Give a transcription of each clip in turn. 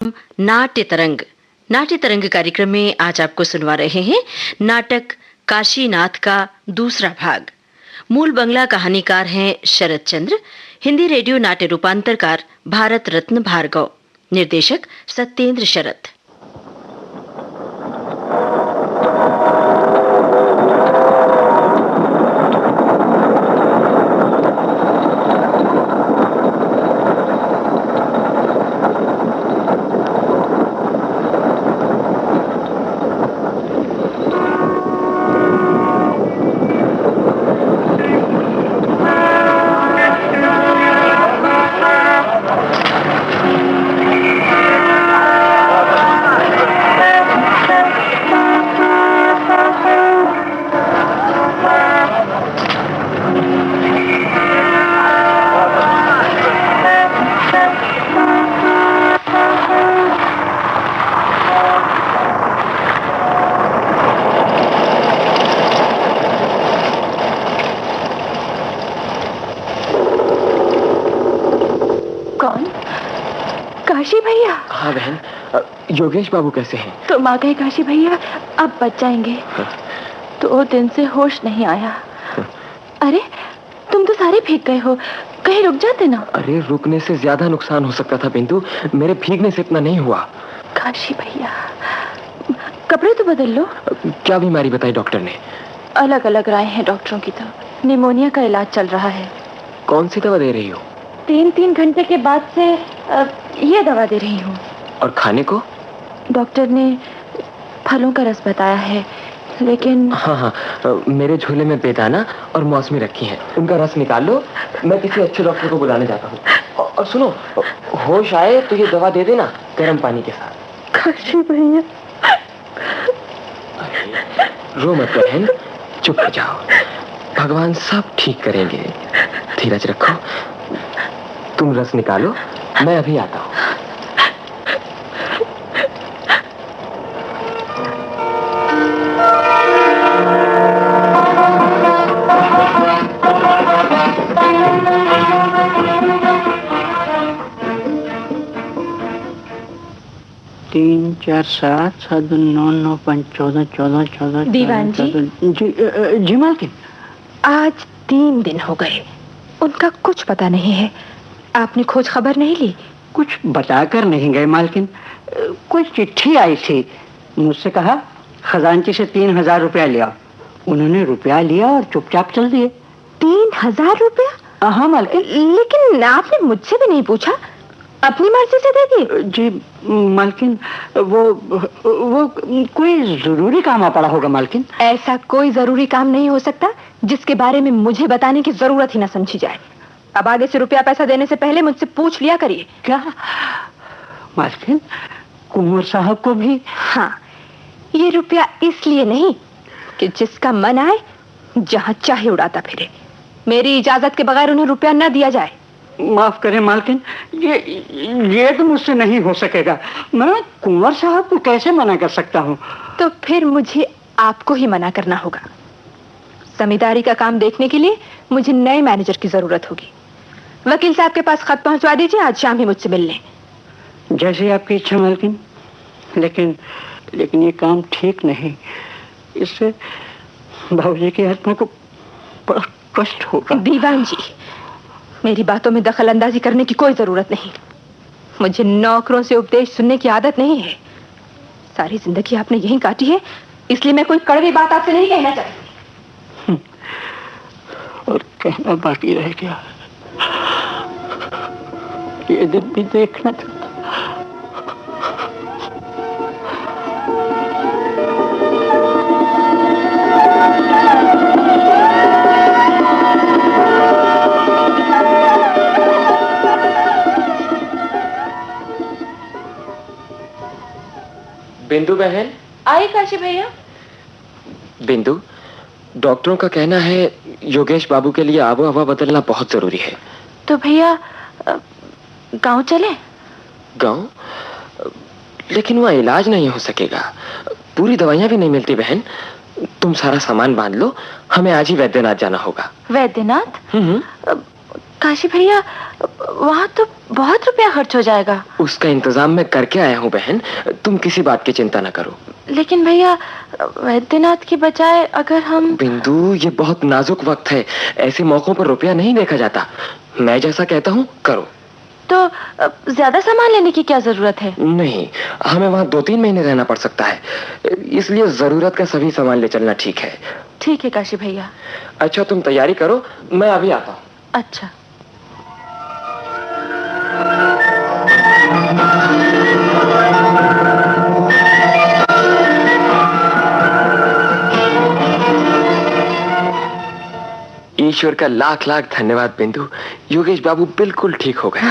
नाट्य तरंग। नाट्य तरंग कार्यक्रम में आज आपको सुनवा रहे हैं नाटक काशीनाथ का दूसरा भाग। मूल बंगला कहानीकार हैं शरद चंद्र, हिंदी रेडियो नाट्य रूपांतरकार भारत रत्न भार्गव, निर्देशक सत्येंद्र शरद। काशी भैया? हाँ बहन, योगेश बाबू कैसे हैं? तुम आ गए काशी भैया, अब बच जाएंगे। 2 दिन से होश नहीं आया। अरे तुम तो सारे भीग गए हो, कहीं रुक जाते ना। अरे रुकने से ज्यादा नुकसान हो सकता था बिंदु, मेरे भीगने से इतना नहीं हुआ। काशी भैया कपड़े तो बदल लो। क्या बीमारी बताई डॉक्टर ने? अलग अलग राय हैं डॉक्टरों की। तो निमोनिया का इलाज चल रहा है। कौन सी दवा दे रही हो? 3 घंटे के बाद से ये दवा दे रही हूँ। और खाने को? डॉक्टर ने फलों का रस बताया है, लेकिन हाँ, मेरे झोले में बेदाना और मौसमी रखी हैं, उनका रस निकाल लो। मैं किसी अच्छे डॉक्टर को बुलाने जाता हूँ। और सुनो, होश आए तो ये दवा दे देना गर्म पानी के साथ। काशी भैया रो मत बहन, चुप हो जाओ, भगवान सब ठीक करेंगे। धीरज रखो, तुम रस निकालो, मैं अभी आता हूँ। तीन 4 7 7 9 9 5 14 14 14। दीवान जी? जी मालकिन। आज 3 दिन हो गए, उनका कुछ पता नहीं है। आपने खोज खबर नहीं ली? कुछ बताकर नहीं गए मालकिन। कोई चिट्ठी आई थी, मुझसे कहा खजांची से 3000 रुपया लिया। उन्होंने रुपया लिया और चुपचाप चल दिए। 3000 रुपया? हाँ मालकिन। लेकिन आपने मुझसे भी नहीं पूछा, अपनी मर्जी से दे दिए? जी मालकिन, वो कोई जरूरी काम आ पड़ा होगा मालकिन। ऐसा कोई जरूरी काम नहीं हो सकता जिसके बारे में मुझे बताने की जरूरत ही ना समझी जाए। अब आगे से रुपया पैसा देने से पहले मुझसे पूछ लिया करिए। क्या मालकिन, कुंवर साहब को भी? हाँ, ये रुपया इसलिए नहीं कि जिसका मन आए जहाँ चाहे उड़ाता फिरे। मेरी इजाजत के बगैर उन्हें रुपया न दिया जाए। माफ करें मालकिन, ये तो मुझसे नहीं हो सकेगा। मैं कुंवर साहब को कैसे मना कर सकता हूँ? तो फिर मुझे आपको ही मना करना होगा। जमींदारी का काम देखने के लिए मुझे नए मैनेजर की जरूरत होगी। वकील साहब के पास खत पहुंचवा दीजिए, आज शाम ही मुझसे मिल लें। जैसे आपकी इच्छा मालकिन, लेकिन ये काम ठीक नहीं। इससे बाबूजी की आत्मा को बड़ा कष्ट होगा। दीवान जी, मेरी बातों में दखल अंदाजी करने की कोई जरूरत नहीं। मुझे नौकरों से उपदेश सुनने की आदत नहीं है। सारी जिंदगी आपने यहीं काटी है, इसलिए मैं कोई कड़वी बात आपसे नहीं कहना चाहती। और कहना बाकी रह गया, ये दिन भी देखना था। बिंदु बहन। आए काशी भैया। बिंदु, डॉक्टरों का कहना है योगेश बाबू के लिए आबो हवा बदलना बहुत जरूरी है। तो भैया गांव चले? गांव? लेकिन वहाँ इलाज नहीं हो सकेगा, पूरी दवाइयाँ भी नहीं मिलती बहन। तुम सारा सामान बांध लो, हमें आज ही वैद्यनाथ जाना होगा। वैद्यनाथ? काशी भैया वहाँ तो बहुत रुपया खर्च हो जाएगा। उसका इंतजाम मैं करके आया हूँ बहन, तुम किसी बात की चिंता न करो। लेकिन भैया, वैद्यनाथ की बजाय अगर हम... बिंदु, ये बहुत नाजुक वक्त है, ऐसे मौकों पर रुपया नहीं देखा जाता। मैं जैसा कहता हूँ करो। तो ज्यादा सामान लेने की क्या जरूरत है? नहीं, हमें वहाँ 2-3 महीने रहना पड़ सकता है, इसलिए जरूरत का सभी सामान ले चलना ठीक है। ठीक है काशी भैया। अच्छा, तुम तैयारी करो, मैं अभी आता हूँ। अच्छा। ईश्वर का लाख लाख धन्यवाद बिंदु, योगेश बाबू बिल्कुल ठीक हो गए।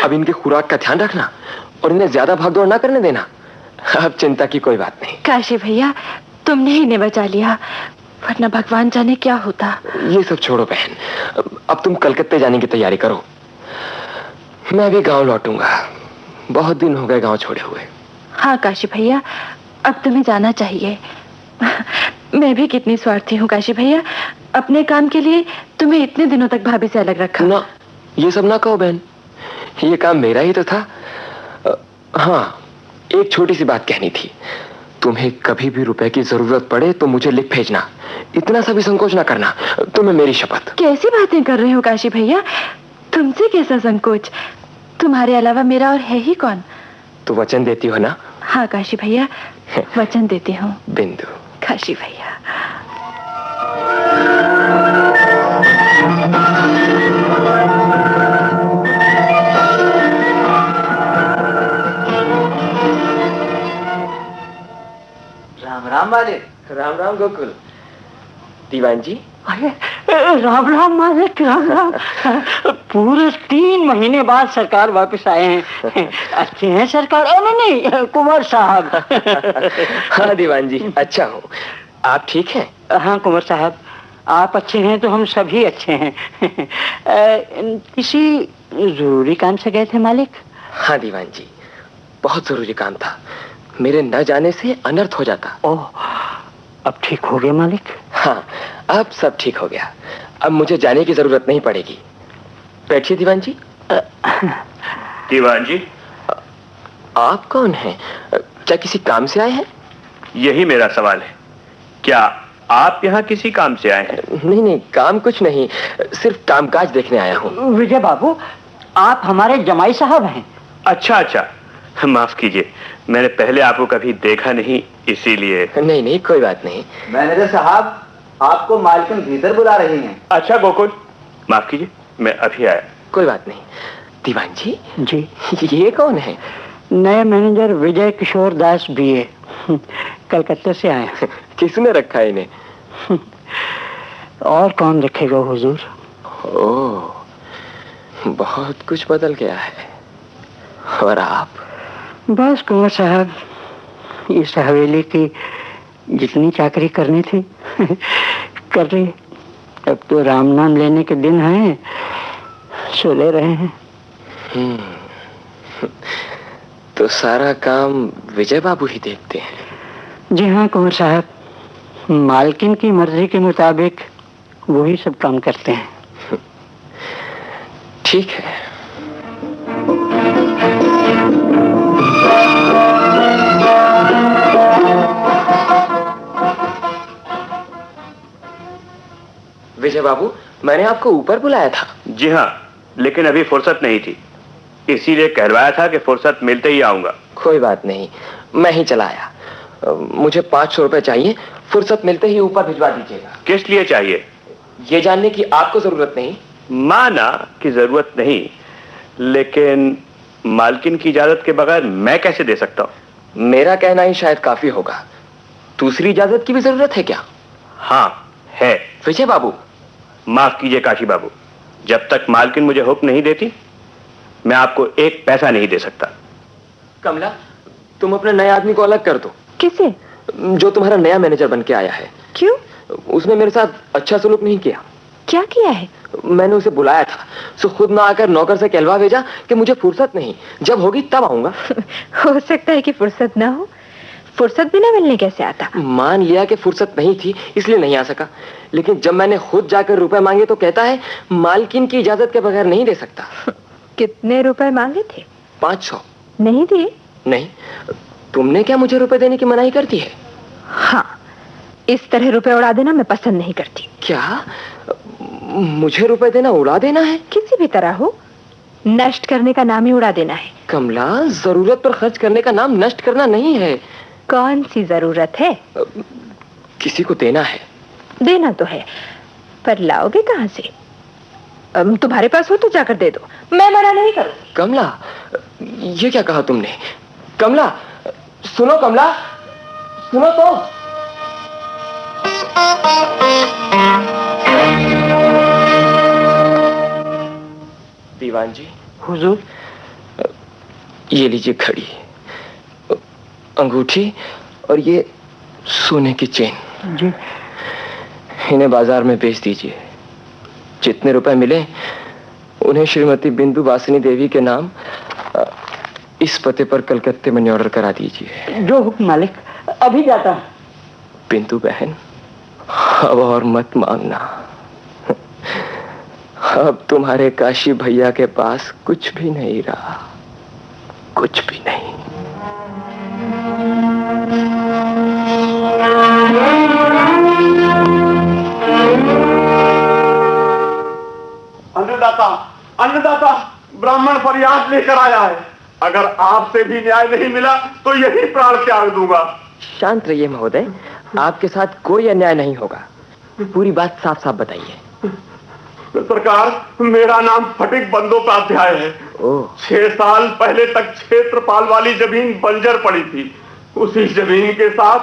अब इनके खुराक का ध्यान रखना और इन्हें ज्यादा भागदौड़ ना करने देना। अब चिंता की कोई बात नहीं। काशी भैया, तुमने ही इन्हें बचा लिया, वरना भगवान जाने क्या होता। ये सब छोड़ो बहन, अब तुम कलकत्ते जाने की तैयारी करो। मैं भी गांव लौटूंगा, बहुत दिन हो गए गांव छोड़े हुए। हाँ काशी भैया, अब तुम्हें जाना चाहिए। मैं भी कितनी स्वार्थी हूँ काशी भैया, अपने काम के लिए तुम्हें इतने दिनों तक भाभी से अलग रखा। ना, ये सब ना कहो बहन, ये काम मेरा ही तो था। हाँ, एक छोटी सी बात कहनी थी। तुम्हें कभी भी रुपए की जरूरत पड़े तो मुझे लिख भेजना, इतना सा भी संकोच ना करना, तुम्हें मेरी शपथ। कैसी बातें कर रहे हो काशी भैया, तुमसे कैसा संकोच, तुम्हारे अलावा मेरा और है ही कौन। तो वचन देती हो ना? हाँ काशी भैया, वचन देती हूँ। बिंदु। काशी भैया। राम राम मालिक। राम राम गोकुल। दीवान जी। अरे राम राम मालिक, राम राम। पूरे 3 महीने बाद सरकार वापस आए हैं। अच्छे हैं सरकार? नहीं, कुंवर साहब। हाँ दीवान जी, अच्छा हूँ, आप ठीक हैं? हाँ कुंवर साहब, आप अच्छे हैं तो हम सभी अच्छे हैं। किसी जरूरी काम से गए थे मालिक? हाँ दीवान जी, बहुत जरूरी काम था, मेरे न जाने से अनर्थ हो जाता। ओह, अब ठीक हो गया मालिक? हाँ, अब सब ठीक हो गया, अब मुझे जाने की जरूरत नहीं पड़ेगी। बैठिए दीवान जी। दीवान जी, आप कौन हैं? क्या किसी काम से आए हैं? यही मेरा सवाल है, क्या आप यहाँ किसी काम से आए हैं? नहीं नहीं, काम कुछ नहीं, सिर्फ कामकाज देखने आया हूँ। विजय बाबू, आप हमारे जमाई साहब हैं। अच्छा अच्छा, माफ कीजिए, मैंने पहले आपको कभी देखा नहीं, इसीलिए। नहीं नहीं, कोई बात नहीं। मैनेजर साहब, आपको मालकिन भीतर बुला रही हैं। अच्छा गोकुल, माफ कीजिए, मैं अभी आया। कोई बात नहीं। दीवान जी। जी। ये कौन है? नए मैनेजर विजय किशोर दास बीए, कलकत्ते से आए हैं। किसने रखा है इन्हें? और कौन रखेगा हुजूर। ओह, बहुत कुछ बदल गया है। और आप? बस कुंवर साहब, इस हवेली की जितनी चाकरी करनी थी कर रही। अब तो राम नाम लेने के दिन हैं, सो ले रहे हैं। तो सारा काम विजय बाबू ही देखते हैं? जी हाँ कुंवर साहब, मालकिन की मर्जी के मुताबिक वही सब काम करते हैं। ठीक है। विजय बाबू, मैंने आपको ऊपर बुलाया था। जी हाँ, लेकिन अभी फुर्सत नहीं थी, इसीलिए कहलवाया था कि फुर्सत मिलते ही आऊंगा। कोई बात नहीं, मैं ही चला आया। मुझे 500 रुपए चाहिए, फुर्सत मिलते ही ऊपर भिजवा दीजिएगा। किस लिए चाहिए? ये जानने की आपको जरूरत नहीं। माना कि जरूरत नहीं, लेकिन मालकिन की इजाजत के बगैर मैं कैसे दे सकता हूँ? मेरा कहना ही शायद काफी होगा, दूसरी इजाजत की भी जरूरत है क्या? हाँ है। विजय बाबू। माफ कीजिए काशी बाबू, जब तक मालकिन मुझे हुक्म नहीं देती, मैं आपको 1 पैसा नहीं दे सकता। कमला, तुम अपने नए आदमी को अलग कर दो। किसे? जो तुम्हारा नया मैनेजर बन के आया है। क्यों? उसने मेरे साथ अच्छा सलूक नहीं किया। क्या किया है? मैंने उसे बुलाया था, सो खुद ना आकर नौकर से कहलवा भेजा कि मुझे फुर्सत नहीं, जब होगी तब आऊंगा। हो सकता है कि फुर्सत ना हो, फुर्सत भी न मिलने कैसे आता? मान लिया कि फुर्सत नहीं थी इसलिए नहीं आ सका, लेकिन जब मैंने खुद जाकर रुपए मांगे तो कहता है मालकिन की इजाजत के बगैर नहीं दे सकता। कितने रुपए मांगे थे? 500। नहीं दिए? नहीं, तुमने क्या मुझे रुपए देने की मनाही कर दी है? हाँ, इस तरह रुपए उड़ा देना मैं पसंद नहीं करती। क्या मुझे रुपए देना उड़ा देना है? किसी भी तरह हो, नष्ट करने का नाम ही उड़ा देना है। कमला, जरूरत पर खर्च करने का नाम नष्ट करना नहीं है। कौन सी जरूरत है? किसी को देना है। देना तो है, पर लाओगे कहां से? तुम्हारे पास हो तो जाकर दे दो, मैं मना नहीं करूंगी। कमला, ये क्या कहा तुमने? कमला, सुनो कमला, सुनो तो। दीवान जी। हुजूर। ये लीजिए घड़ी, अंगूठी और ये सोने की चेन। जी। इन्हें बाजार में बेच दीजिए। जितने रुपए मिले उन्हें श्रीमती बिंदु वासिनी देवी के नाम इस पते पर कलकत्ते मनी ऑर्डर करा दीजिए। जो हुक्म मालिक, अभी जाता हूं। बिंदु बहन, अब और मत मांगना। अब तुम्हारे काशी भैया के पास कुछ भी नहीं रहा, कुछ भी नहीं। अन्नदाता, अन्नदाता, ब्राह्मण फरियाद लेकर आया है। अगर आपसे भी न्याय नहीं मिला तो यही प्राण त्याग दूंगा। शांत रहिए महोदय, आपके साथ कोई अन्याय नहीं होगा। पूरी बात साफ साफ बताइए। सरकार, मेरा नाम फटिक बंदोपाध्याय है। 6 साल पहले तक क्षेत्रपाल वाली जमीन बंजर पड़ी थी। उसी जमीन के साथ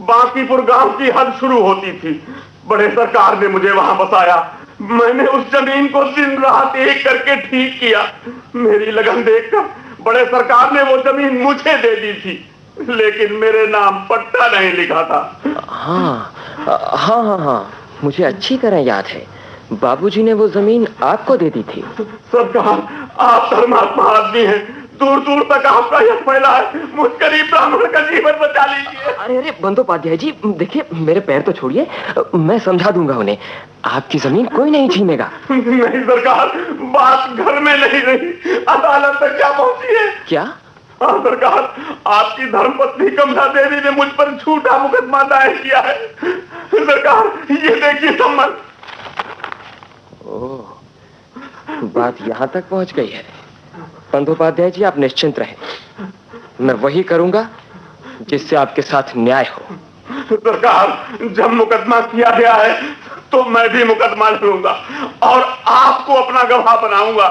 बांकीपुर गांव की हद शुरू होती थी। बड़े सरकार ने मुझे वहां बसाया। मैंने उस जमीन को दिन रात एक करके ठीक किया। मेरी लगन देखकर बड़े सरकार ने वो जमीन मुझे दे दी थी, लेकिन मेरे नाम पट्टा नहीं लिखा था। हाँ, मुझे अच्छी तरह याद है। बाबूजी ने वो जमीन आपको दे दी थी। सरकार, आप धर्मात्मा आदमी हैं। दूर दूर तक आपका यश फैला है। मुझ गरीब ब्राह्मण का जीवन बचा लीजिए। अरे बंदोपाध्याय जी, देखिए मेरे पैर तो छोड़िए, मैं समझा दूंगा उन्हें। आपकी जमीन कोई नहीं छीनेगा। नहीं सरकार, बात घर में नहीं रही, अदालत तक क्या पहुंची है। क्या? हाँ सरकार, आपकी धर्मपत्नी कमला देवी ने मुझ पर झूठा मुकदमा दायर किया है। सरकार, ये देखिए सम्मन। बात यहाँ तक पहुंच गई है। बंदोपाध्याय जी, आप निश्चिंत रहें, मैं वही करूंगा जिससे आपके साथ न्याय हो। सरकार, जब मुकदमा किया गया है तो मैं भी मुकदमा लड़ूंगा और आपको अपना गवाह बनाऊंगा।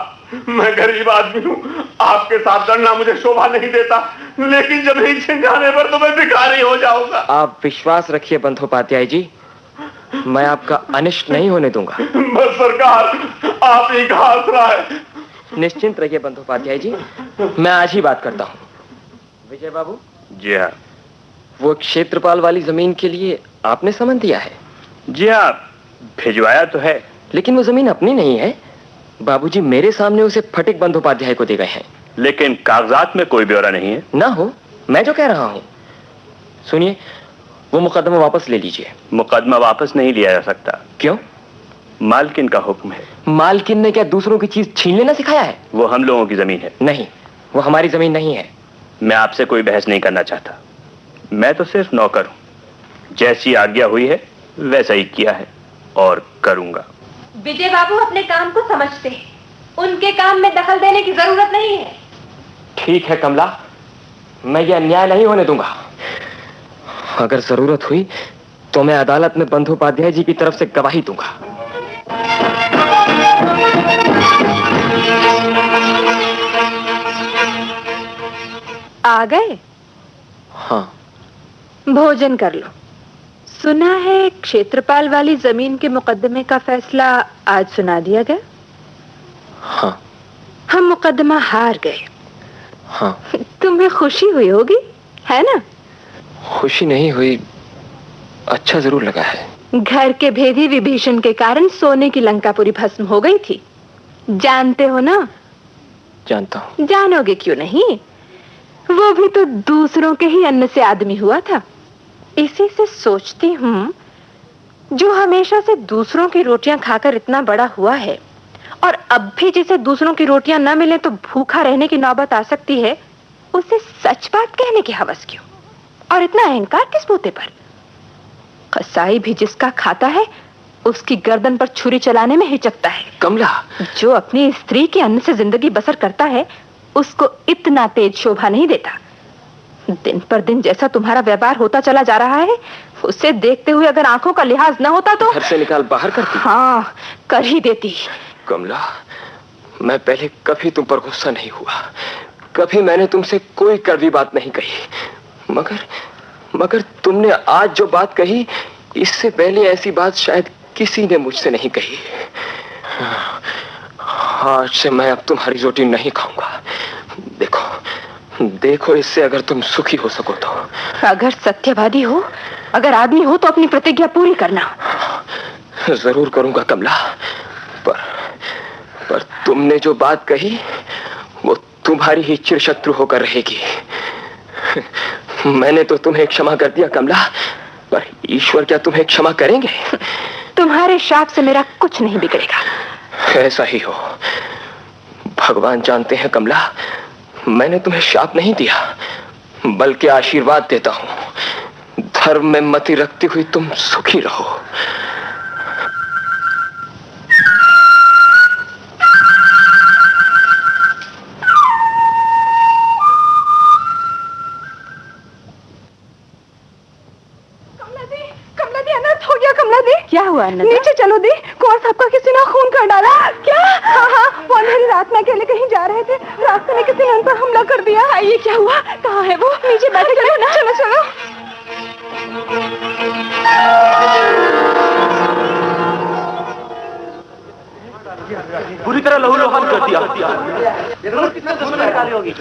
मैं गरीब आदमी हूँ, आपके साथ लड़ना मुझे शोभा नहीं देता, लेकिन जमीन छिन जाने पर तो मैं भिखारी हो जाऊंगा। आप विश्वास रखिए बंदोपाध्याय जी, मैं आपका अनिष्ट नहीं होने दूंगा। बस सरकार, आप ही का आसरा है। निश्चिंत रहिए बंदोपाध्याय जी, मैं आज ही बात करता हूँ। विजय बाबू। जी हाँ। वो क्षेत्रपाल वाली जमीन के लिए आपने समन दिया है? जी हाँ, भिजवाया तो है, लेकिन वो जमीन अपनी नहीं है। बाबूजी मेरे सामने उसे फटिक बंदोपाध्याय को दे गए हैं। लेकिन कागजात में कोई ब्यौरा नहीं है। ना हो, मैं जो कह रहा हूँ। सुनिए, वो मुकदमा वापस ले लीजिए। मुकदमा वापस नहीं लिया जा सकता। क्यों? मालकिन का हुक्म है। मालकिन ने क्या दूसरों की चीज छीन लेना सिखाया है? वो हम लोगों की जमीन है। नहीं, वो हमारी जमीन नहीं है। मैं आपसे कोई बहस नहीं करना चाहता, मैं तो सिर्फ नौकर हूं। जैसी आज्ञा हुई है वैसा ही किया है और करूंगा। विजय बाबू अपने काम को समझते हैं, उनके काम में दखल देने की जरूरत नहीं है। ठीक है कमला, मैं ये अन्याय नहीं होने दूंगा। अगर जरूरत हुई तो मैं अदालत में बंदोपाध्याय जी की तरफ से गवाही दूंगा। आ गए? हाँ। भोजन कर लो। सुना है क्षेत्रपाल वाली जमीन के मुकदमे का फैसला आज सुना दिया गया। हाँ। हम मुकदमा हार गए। हाँ। तुम्हें खुशी हुई होगी, है ना? खुशी नहीं हुई, अच्छा जरूर लगा है। घर के भेदी विभीषण के कारण सोने की लंकापुरी भस्म हो गई थी, जानते हो ना? जानता हूँ। जानोगे क्यों नहीं? वो भी तो दूसरों के ही अन्न से आदमी हुआ था। इसी से सोचती हूँ, जो हमेशा से दूसरों की रोटियां खाकर इतना बड़ा हुआ है और अब भी जिसे दूसरों की रोटियां न मिले तो भूखा रहने की नौबत आ सकती है, उसे सच बात कहने की हवस क्यों? और इतना अहंकार किस बूते पर? कसाई भी जिसका खाता है उसकी गर्दन पर छुरी चलाने में हिचकता है। कमला, जो अपनी स्त्री के अन्न से जिंदगी बसर करता है उसको इतना तेज शोभा नहीं देता। दिन पर दिन जैसा तुम्हारा व्यवहार होता चला जा रहा है, उसे देखते हुए अगर आंखों का लिहाज न होता तो घर से निकाल बाहर करती। हाँ, कर ही देती। कमला, मैं पहले कभी तुम पर गुस्सा नहीं हुआ, कभी मैंने तुमसे कोई कड़वी बात नहीं कही, मगर तुमने आज जो बात कही, इससे पहले ऐसी बात शायद किसी ने मुझसे नहीं कही। आज से मैं अब तुम्हारी रोटी नहीं खाऊंगा। देखो इससे अगर तुम सुखी हो सको तो। अगर सत्यवादी हो, अगर आदमी हो तो अपनी प्रतिज्ञा पूरी करना। जरूर करूंगा कमला, पर तुमने जो बात कही वो तुम्हारी ही चिरशत्रु होकर रहेगी। मैंने तो तुम्हें क्षमा कर दिया कमला, पर ईश्वर क्या तुम्हें क्षमा करेंगे? तुम्हारे शाप से मेरा कुछ नहीं बिगड़ेगा। ऐसा ही हो। भगवान जानते हैं कमला, मैंने तुम्हें शाप नहीं दिया, बल्कि आशीर्वाद देता हूं। धर्म में मति रखती हुई तुम सुखी रहो। क्या हुआ अन्नदा? नीचे चलो दी, कौन साहब का किसी ने खून कर डाला। क्या? हाँ, वो अंधेरी रात में अकेले कहीं जा रहे थे, रास्ते में किसी ने उन पर हमला कर दिया। ये क्या हुआ? कहाँ है वो? नीचे बैठे चलो ना। चलो चलो। पूरी तरह लहूलुहान कर दिया।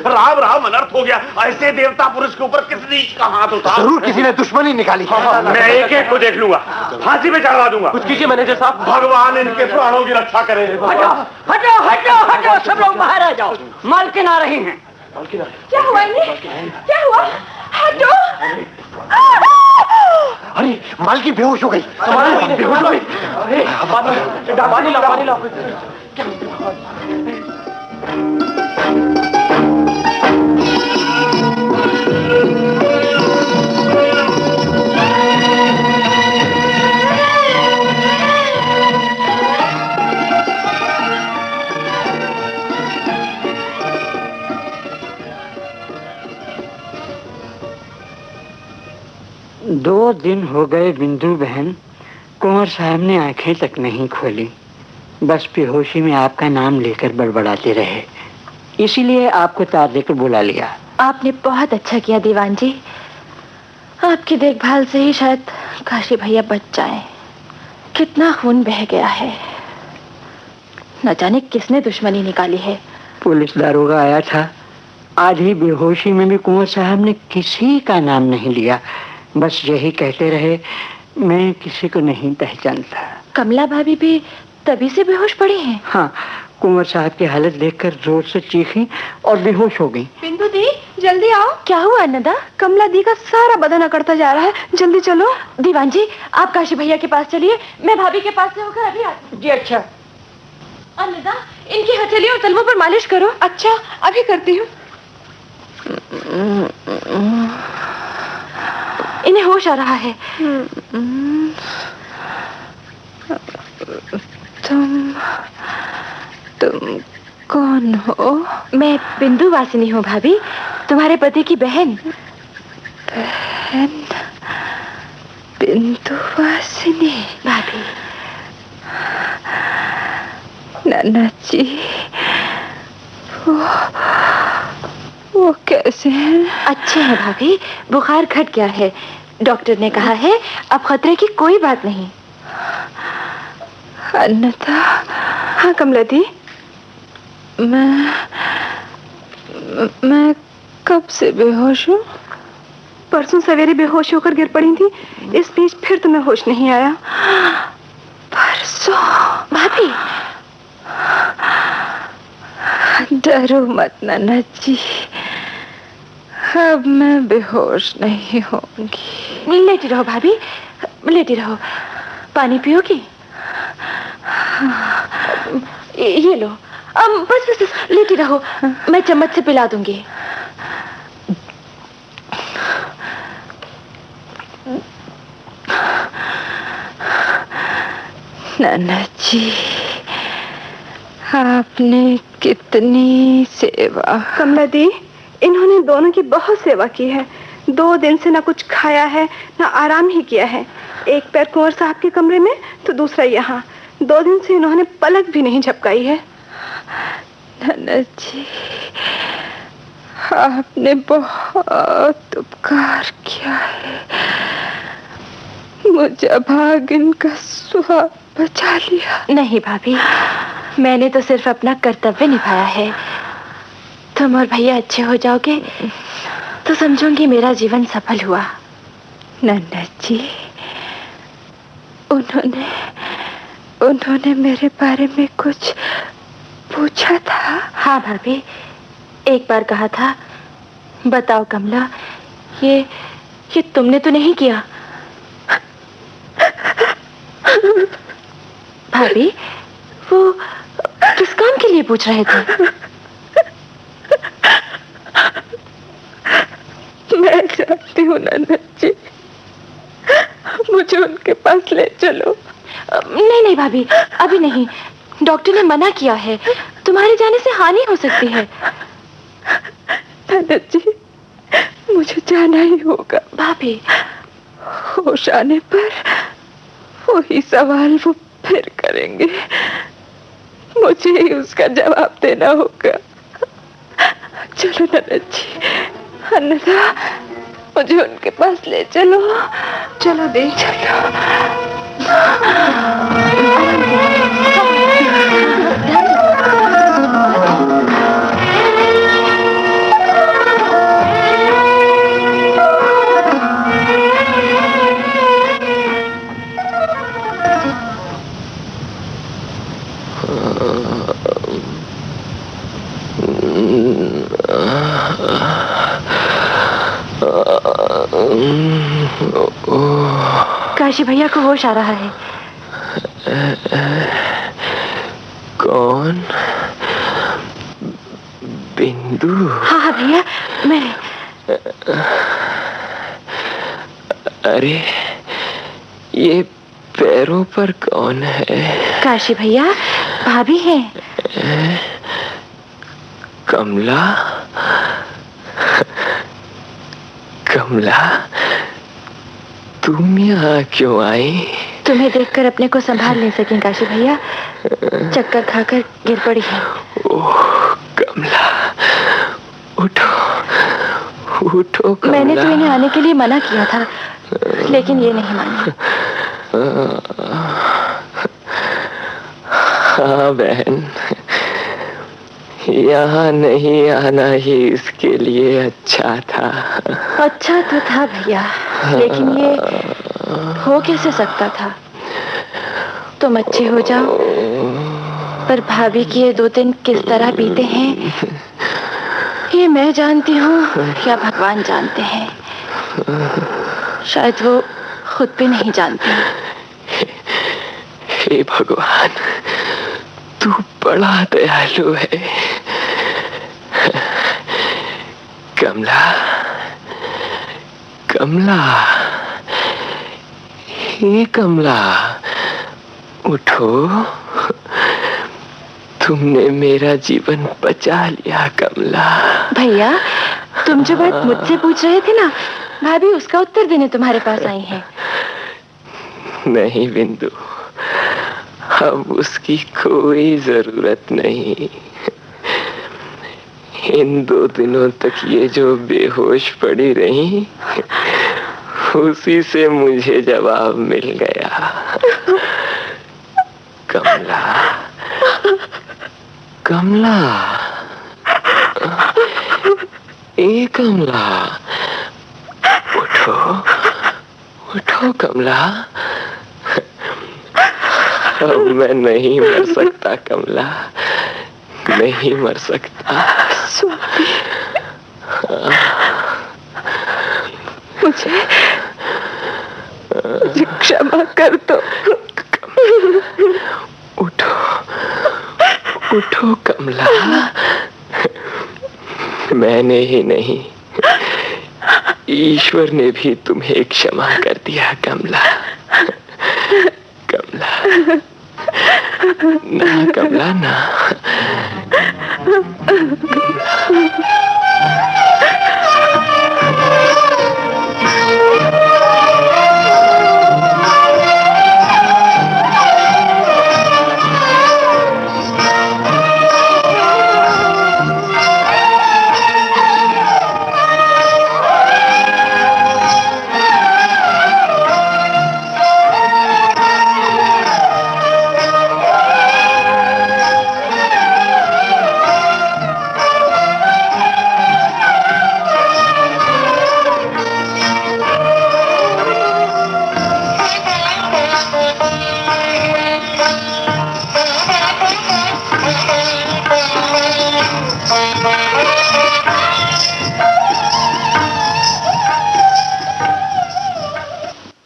राम राम, अनर्थ हो गया। ऐसे देवता पुरुष के ऊपर किस नीच का हाथ उठा? जरूर किसी ने दुश्मनी निकाली। मैं एक एक को देख लूंगा, फांसी पे चढ़वा दूंगा। कुछ कीजिए मैनेजर साहब। भगवान इनके प्राणों की रक्षा करे। हटो हटो हटो हटो, सब लोग बाहर आ जाओ, मालकिन आ रही हैं। क्या हुआ इन्हें? क्या हुआ? हटो। अरे मालकिन बेहोश हो गई। बेहोश हो गई। पानी लाओ, पानी लाओ। दो दिन हो गए बिंदु बहन, कुंवर साहब ने आंखें तक नहीं खोली, बस बेहोशी में आपका नाम लेकर बड़बड़ाते रहे। इसीलिए आपको तार देकर बुला लिया। आपने बहुत अच्छा किया दीवान जी। आपकी देखभाल से ही शायद काशी भैया बच जाएं। कितना खून बह गया है, न जाने किसने दुश्मनी निकाली है। पुलिस दारोगा आया था, आधी बेहोशी में भी कुंवर साहब ने किसी का नाम नहीं लिया, बस यही कहते रहे, मैं किसी को नहीं पहचानता। कमला भाभी भी तभी से बेहोश पड़ी हैं। हाँ, कुंवर साहब की हालत देखकर जोर से चीखी और बेहोश हो गई। बिंदु दी, जल्दी आओ। क्या हुआ अन्नदा? कमला दी का सारा बदन अकड़ता जा रहा है, जल्दी चलो। दीवान जी, आप काशी भैया के पास चलिए, मैं भाभी के पास से होकर अभी आती हूँ। जी अच्छा। अन्नदा, इनकी हथेली और तलवों पर मालिश करो। अच्छा, अभी करती हूँ। इन्हें होश आ रहा है। तुम कौन हो? मैं बिंदु वासिनी हूँ भाभी, तुम्हारे पति की बहन। बहन बिंदु वासिनी? भाभी। नाना जी, वो कैसे हैं? अच्छे हैं भाभी, बुखार घट गया है। डॉक्टर ने कहा है अब खतरे की कोई बात नहीं। अन्नता। हाँ कमला दी, मैं कब से बेहोश हूँ? परसों सवेरे बेहोश होकर गिर पड़ी थी, इस बीच फिर तुम्हें होश नहीं आया। परसों? भाभी डरो मत नाना जी, अब मैं बेहोश नहीं होंगी। लेटी रहो भाभी, लेटी रहो। पानी पियोगी? ये लो। बस बस बस, लेटी रहो, मैं चम्मच से पिला दूंगी। नन्ना जी, आपने कितनी सेवा। कमला दी, इन्होंने दोनों की बहुत सेवा की है। 2 दिन से ना कुछ खाया है ना आराम ही किया है। एक पैर कुंवर साहब के कमरे में तो दूसरा यहाँ। 2 दिन से इन्होंने पलक भी नहीं झपकाई है। नन्ना जी, आपने बहुत उपकार किया है। मुझे अभागिन का स्वाब बचा लिया। नहीं भाभी, मैंने तो सिर्फ अपना कर्तव्य निभाया है। तुम और भैया अच्छे हो जाओगे तो समझूंगी मेरा जीवन सफल हुआ। नन्ना जी, उन्होंने मेरे बारे में कुछ पूछा था? हाँ भाभी, एक बार कहा था, बताओ कमला, ये तुमने तो नहीं किया? भाभी, वो किस काम के लिए पूछ रहे थे? मैं जानती हूँ नन्ना जी, मुझे उनके पास ले चलो। नहीं नहीं भाभी, अभी नहीं। डॉक्टर ने मना किया है, तुम्हारे जाने से हानि हो सकती है। नन्ना जी, मुझे जाना ही होगा। भाभी, होश आने पर वही सवाल वो फिर करेंगे, मुझे ही उसका जवाब देना होगा। चलो नन्ना जी, अन्नदा, मुझे उनके पास ले चलो। चलो दे, चलो। काशी भैया को होश आ रहा है। कौन? बिंदु? हाँ हाँ भैया, मैं। अरे, ये पैरों पर कौन है? काशी भैया, भाभी है। कमला? कमला, तुम यहाँ क्यों आई? तुम्हें देखकर अपने को संभाल नहीं सकी काशी भैया, चक्कर खाकर गिर पड़ी है। ओह कमला, उठो उठो कमला। मैंने तो इन्हें आने के लिए मना किया था, लेकिन ये नहीं मानी। हाँ बहन, यहाँ नहीं आना ही इसके लिए अच्छा था। अच्छा तो था भैया, लेकिन ये हो कैसे सकता था? तुम अच्छे हो जाओ, पर भाभी की ये 2 दिन किस तरह बीते हैं ये मैं जानती हूँ या भगवान जानते हैं। शायद वो खुद भी नहीं जानते। हे भगवान, तू बड़ा दयालु है। कमला, कमला, हे कमला, उठो। तुमने मेरा जीवन बचा लिया कमला। भैया, तुम जो बात मुझसे पूछ रहे थे ना, भाभी उसका उत्तर देने तुम्हारे पास आई है। नहीं बिंदु, अब उसकी कोई जरूरत नहीं। इन 2 दिनों तक ये जो बेहोश पड़ी रही, उसी से मुझे जवाब मिल गया। कमला, कमला, ए कमला, उठो उठो कमला। अब मैं नहीं मर सकता कमला, नहीं मर सकता। मुझे क्षमा कर दो। उठो उठो कमला, मैंने ही नहीं, ईश्वर ने भी तुम्हें क्षमा कर दिया कमला। कमला ना, कमला ना।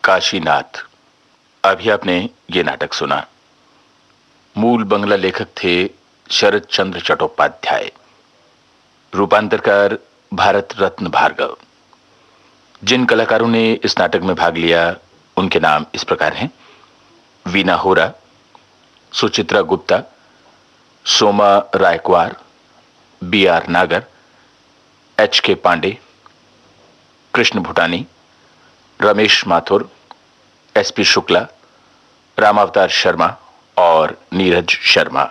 काशीनाथ। अभी आपने ये नाटक सुना। मूल बंगला लेखक थे शरद चंद्र चट्टोपाध्याय, रूपांतरकार भारत रत्न भार्गव। जिन कलाकारों ने इस नाटक में भाग लिया उनके नाम इस प्रकार हैं: वीना होरा, सुचित्रा गुप्ता, सोमा रायकवार, बी.आर. नागर, एच.के. पांडे, कृष्ण भूटानी, रमेश माथुर, एस.पी. शुक्ला, रामावतार शर्मा और नीरज शर्मा।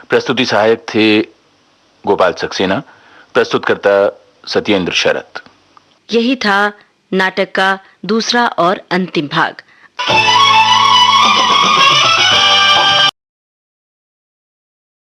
प्रस्तुति सहायक थे गोपाल सक्सेना, प्रस्तुतकर्ता सत्येंद्र शरत। यही था नाटक का दूसरा और अंतिम भाग।